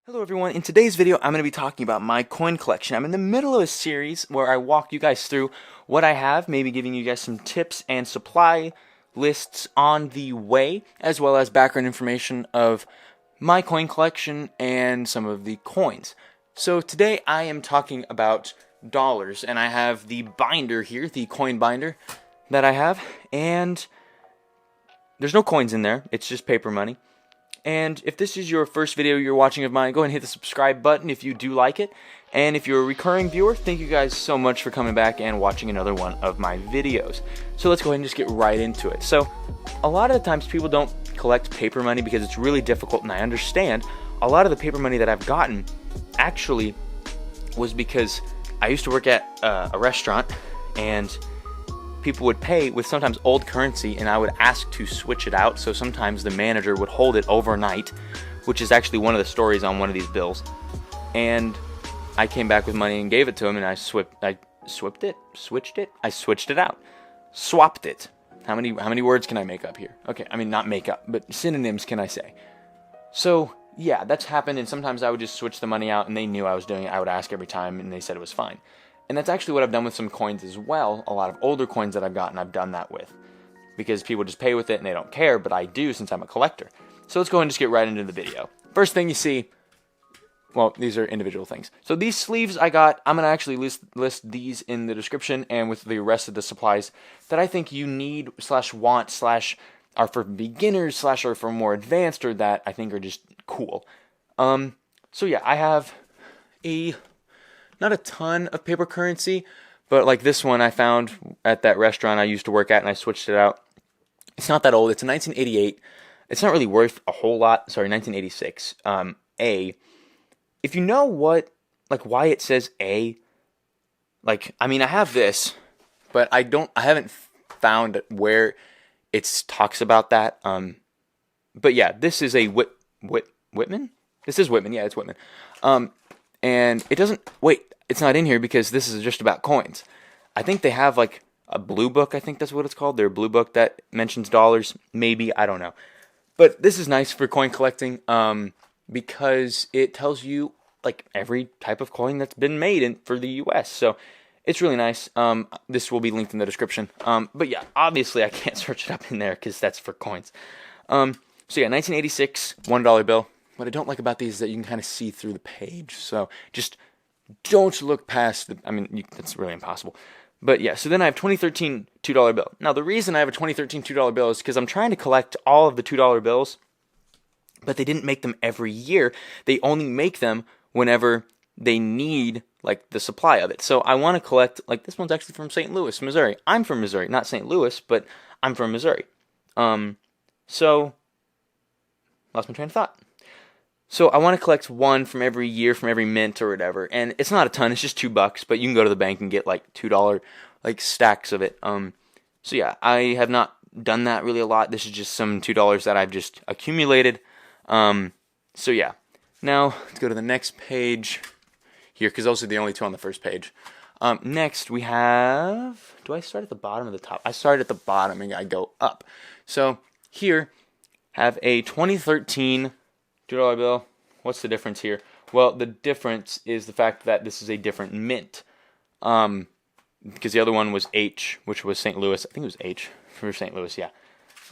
Hello everyone, in today's video I'm going to be talking about my coin collection. I'm in the middle of a series where I walk you guys through what I have, maybe giving you guys some tips and supply lists on the way, as well as background information of my coin collection and some of the coins. So today I am talking about dollars, and I have the binder here, the coin binder that I have, and there's no coins in there, it's just paper money. And if this is your first video you're watching of mine, go ahead and hit the subscribe button if you do like it. And if you're a recurring viewer, thank you guys so much for coming back and watching another one of my videos. So let's go ahead and just get right into it. So a lot of the times people don't collect paper money because it's really difficult, and I understand. A lot of the paper money that I've gotten actually was because I used to work at a restaurant, and people would pay with sometimes old currency, and I would ask to switch it out. So sometimes the manager would hold it overnight, which is actually one of the stories on one of these bills. And I came back with money and gave it to him, and I switched it out. Swapped it. How many words can I make up here? Okay, I mean not make up, but synonyms can I say? So yeah, that's happened, and sometimes I would just switch the money out, and they knew I was doing it. I would ask every time, and they said it was fine. And that's actually what I've done with some coins as well. A lot of older coins that I've gotten, I've done that with. Because people just pay with it and they don't care, but I do since I'm a collector. So let's go ahead and just get right into the video. First thing you see, well, these are individual things. So these sleeves I got, I'm going to actually list these in the description and with the rest of the supplies that I think you need / want / are for beginners / are for more advanced, or that I think are just cool. So yeah, I have not a ton of paper currency, but like this one I found at that restaurant I used to work at, and I switched it out. It's not that old. It's a 1988. It's not really worth a whole lot. Sorry, 1986. If you know what, like why it says A, like, I mean, I have this, but I haven't found where it talks about that. But yeah, this is a Whitman? This is Whitman. Yeah, it's Whitman. And it doesn't, wait, it's not in here because this is just about coins. I think they have like a blue book, I think that's what it's called. Their blue book that mentions dollars, maybe, I don't know. But this is nice for coin collecting because it tells you like every type of coin that's been made for the US. So it's really nice. This will be linked in the description. But yeah, obviously I can't search it up in there because that's for coins. So yeah, 1986 $1 bill. What I don't like about these is that you can kind of see through the page, so just don't look past that's really impossible. But yeah, so then I have 2013 $2 bill. Now the reason I have a 2013 $2 bill is because I'm trying to collect all of the $2 bills, but they didn't make them every year. They only make them whenever they need like the supply of it. So I want to collect, like this one's actually from St. Louis, Missouri. I'm from Missouri, not St. Louis, but I'm from Missouri. So lost my train of thought. So I want to collect one from every year, from every mint or whatever, and it's not a ton. It's just $2, but you can go to the bank and get like $2 like stacks of it. So yeah, I have not done that really a lot. This is just some $2 that I've just accumulated. So yeah, now let's go to the next page here because those are the only two on the first page. Next we have. Do I start at the bottom or the top? I start at the bottom and I go up. So here have a 2013. $2 bill. What's the difference here? Well, the difference is the fact that this is a different mint. Because the other one was H, which was St. Louis. I think it was H for St. Louis, yeah.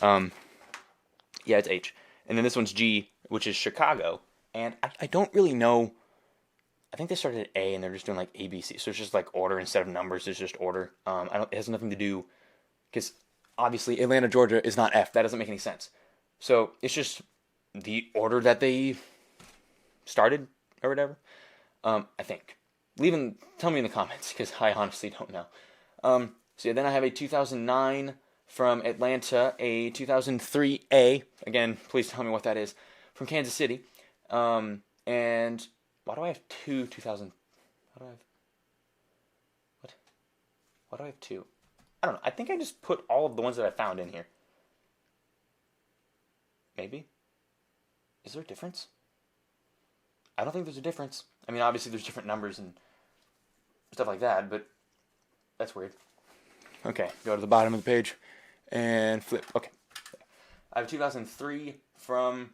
Yeah, it's H. And then this one's G, which is Chicago. And I don't really know. I think they started at A and they're just doing like ABC. So it's just like order instead of numbers. It's just order. It has nothing to do, because obviously Atlanta, Georgia is not F. That doesn't make any sense. So it's just the order that they started or whatever. I think. Tell me in the comments because I honestly don't know. So yeah, then I have a 2009 from Atlanta, a 2003A. Again, please tell me what that is. From Kansas City. And why do I have two 2000? Why do I have two? I don't know. I think I just put all of the ones that I found in here. Maybe. Is there a difference? I don't think there's a difference. I mean, obviously there's different numbers and stuff like that, but that's weird. Okay, go to the bottom of the page and flip. Okay. I have 2003 from,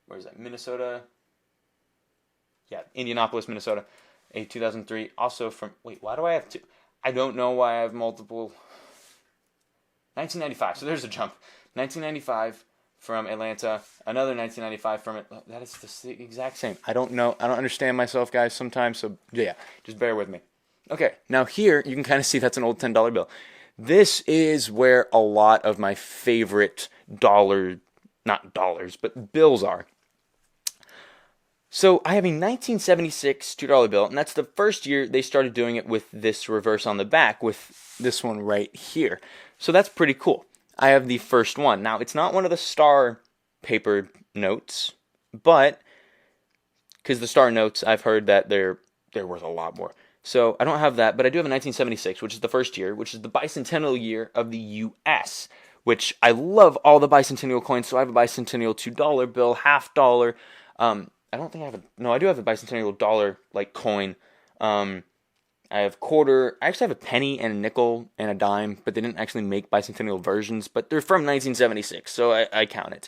where is that, Minnesota? Minnesota, Minnesota, a 2003. Also from, wait, why do I have two? I don't know why I have multiple. 1995, so there's a jump. 1995 from Atlanta, another 1995 from it. That is the exact same. I don't know. I don't understand myself, guys, sometimes, so yeah, just bear with me. Okay, now here, you can kind of see that's an old $10 bill. This is where a lot of my favorite not dollars, but bills are. So I have a 1976 $2 bill, and that's the first year they started doing it with this reverse on the back, with this one right here. So that's pretty cool. I have the first one. Now, it's not one of the star paper notes, but because the star notes, I've heard that they're worth a lot more. So I don't have that, but I do have a 1976, which is the first year, which is the bicentennial year of the U.S., which I love all the bicentennial coins. So I have a bicentennial $2 bill, half dollar. I don't think I have I do have a bicentennial dollar like coin. I have quarter. I actually have a penny and a nickel and a dime, but they didn't actually make bicentennial versions. But they're from 1976, so I count it.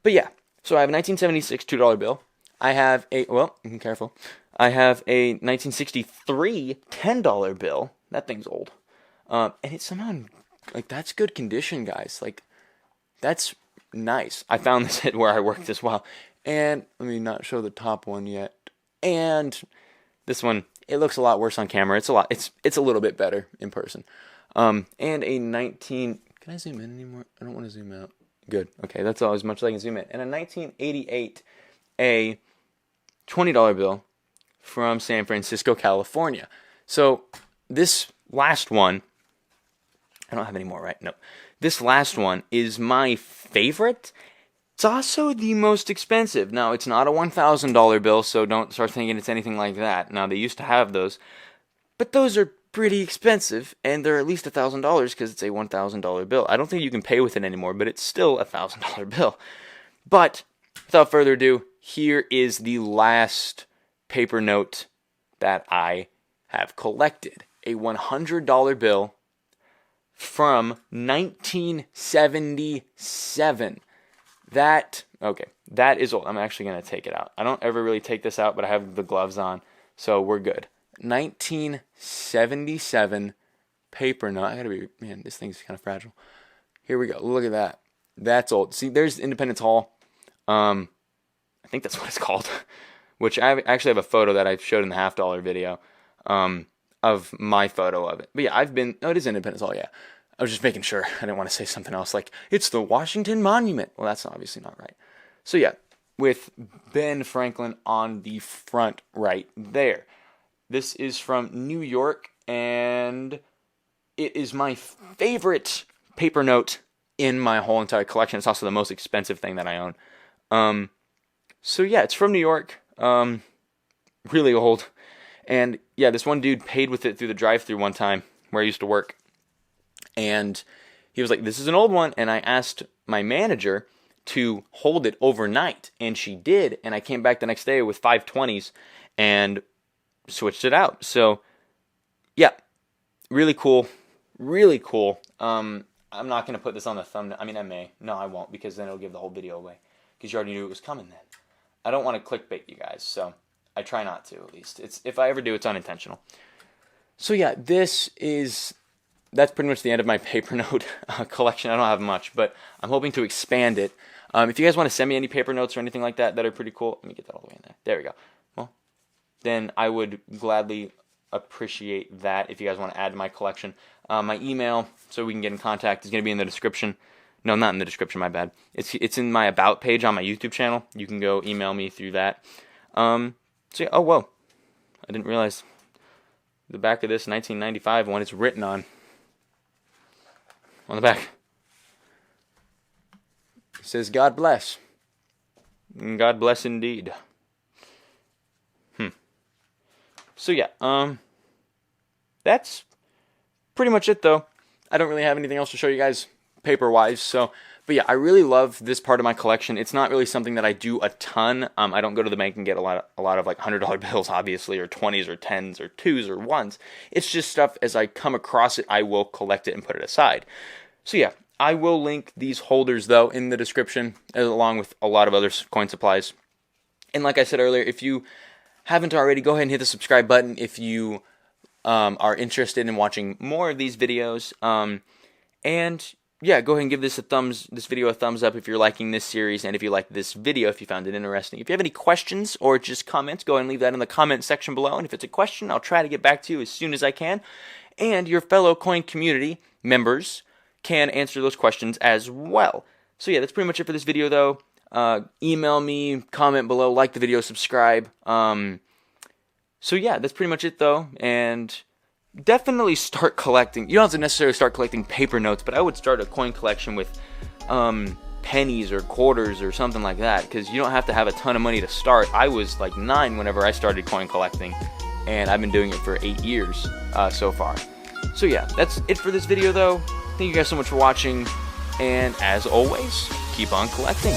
But yeah, so I have a 1976 $2 bill. I have careful. I have a 1963 $10 bill. That thing's old. And it's somehow, like, that's good condition, guys. Like, that's nice. I found this at where I worked as well. And let me not show the top one yet. And this one, it looks a lot worse on camera. It's a little bit better in person. And a 19... Can I zoom in anymore? I don't want to zoom out. Good. Okay, that's all as much as I can zoom in. And a 1988, a $20 bill from San Francisco, California. So this last one, I don't have any more, right? No. This last one is my favorite. It's also the most expensive. Now, it's not a $1,000 bill, so don't start thinking it's anything like that. Now, they used to have those, but those are pretty expensive, and they're at least $1,000 because it's a $1,000 bill. I don't think you can pay with it anymore, but it's still a $1,000 bill. But without further ado, here is the last paper note that I have collected. A $100 bill from 1977. That is old. I'm actually going to take it out. I don't ever really take this out, but I have the gloves on, so we're good. 1977 paper note. This thing's kind of fragile. Here we go. Look at that. That's old. See, there's Independence Hall. I think that's what it's called. Which I actually have a photo that I showed in the $half video of my photo of it. But yeah, it is Independence Hall, yeah. I was just making sure. I didn't want to say something else like, it's the Washington Monument. Well, that's obviously not right. So yeah, with Ben Franklin on the front right there. This is from New York, and it is my favorite paper note in my whole entire collection. It's also the most expensive thing that I own. So yeah, it's from New York. Really old. And yeah, this one dude paid with it through the drive-thru one time where I used to work. And he was like, this is an old one. And I asked my manager to hold it overnight. And she did. And I came back the next day with 520s and switched it out. So yeah, really cool. Really cool. I'm not going to put this on the thumbnail. I mean, I may. No, I won't, because then it'll give the whole video away. Because you already knew it was coming then. I don't want to clickbait you guys, so I try not to, at least. If I ever do, it's unintentional. So yeah, that's pretty much the end of my paper note collection. I don't have much, but I'm hoping to expand it. If you guys want to send me any paper notes or anything like that are pretty cool, let me get that all the way in there. There we go. Well, then I would gladly appreciate that if you guys want to add to my collection. My email, so we can get in contact, is going to be in the description. No, not in the description, my bad. It's in my About page on my YouTube channel. You can go email me through that. So yeah, oh, whoa. I didn't realize the back of this 1995 one is written on the back. It says, God bless. God bless indeed. So yeah, that's pretty much it though. I don't really have anything else to show you guys paper-wise, but yeah, I really love this part of my collection. It's not really something that I do a ton. I don't go to the bank and get a lot of like $100 bills, obviously, or 20s or 10s or 2s or 1s. It's just stuff as I come across it, I will collect it and put it aside. So yeah, I will link these holders though in the description, along with a lot of other coin supplies. And like I said earlier, if you haven't already, go ahead and hit the subscribe button if you are interested in watching more of these videos. And yeah, go ahead and give this video a thumbs up if you're liking this series, and if you like this video, if you found it interesting. If you have any questions or just comments, go ahead and leave that in the comment section below. And if it's a question, I'll try to get back to you as soon as I can. And your fellow coin community members can answer those questions as well. So yeah, that's pretty much it for this video, though. Email me, comment below, like the video, subscribe. So yeah, that's pretty much it, though. And definitely start collecting. You don't have to necessarily start collecting paper notes, but I would start a coin collection with pennies or quarters or something like that, because you don't have to have a ton of money to start. I was like 9 whenever I started coin collecting, and I've been doing it for 8 years so far. So yeah, that's it for this video, though. Thank you guys so much for watching, and as always, keep on collecting.